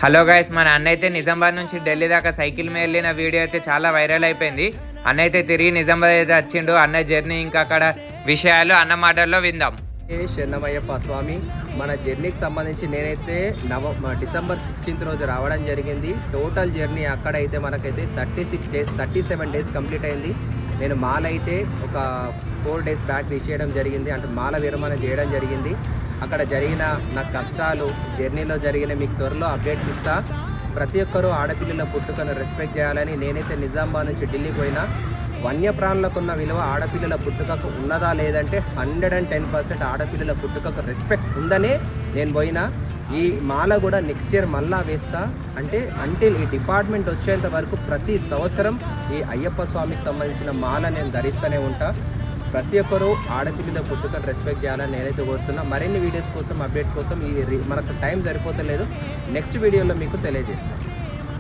Hello guys, మన అన్న అయితే నిజామాబాద్ నుంచి ఢిల్లీ దాకా సైకిల్ మీద వెళ్ళిన వీడియో అయితే చాలా వైరల్ అయిపోయింది. అన్న అయితే తిరిగి నిజామాబాద్ అయితే వచ్చిండు. అన్న జర్నీ ఇంకా అక్కడ విషయాలు అన్న మాటల్లో విందాం. శరణమయ్యప్ప స్వామి, మన జర్నీకి సంబంధించి నేనైతే డిసెంబర్ 16th రోజు రావడం జరిగింది. టోటల్ జర్నీ అక్కడైతే మనకైతే 37 డేస్ కంప్లీట్ అయింది. నేను మాల అయితే ఒక 4 days బ్యాక్ తీసేయడం జరిగింది, అంటే మాల విరమణ చేయడం జరిగింది. అక్కడ జరిగిన నా కష్టాలు, జర్నీలో జరిగిన మీకు త్వరలో అప్డేట్స్ ఇస్తా. ప్రతి ఒక్కరూ ఆడపిల్లల పుట్టుకను రెస్పెక్ట్ చేయాలని నేనైతే నిజామాబాద్ నుంచి ఢిల్లీకి పోయినా. వన్యప్రాణులకు ఉన్న విలువ ఆడపిల్లల పుట్టుకకు ఉన్నదా లేదంటే 110% ఆడపిల్లల పుట్టుకకు రెస్పెక్ట్ ఉందనే నేను పోయినా. ఈ మాల కూడా నెక్స్ట్ ఇయర్ మళ్ళా వేస్తా. అంటే ఈ డిపార్ట్మెంట్ వచ్చేంత వరకు ప్రతి సంవత్సరం ఈ అయ్యప్ప స్వామికి సంబంధించిన మాల నేను ధరిస్తూనే ఉంటా. ప్రతి ఒక్కరూ ఆడపిల్లల పుట్టుకను రెస్పెక్ట్ చేయాలని నేనైతే కోరుతున్నా. మరిన్ని వీడియోస్ కోసం, అప్డేట్ కోసం మనకు టైం సరిపోతలేదు. నెక్స్ట్ వీడియోలో మీకు తెలియజేస్తాను.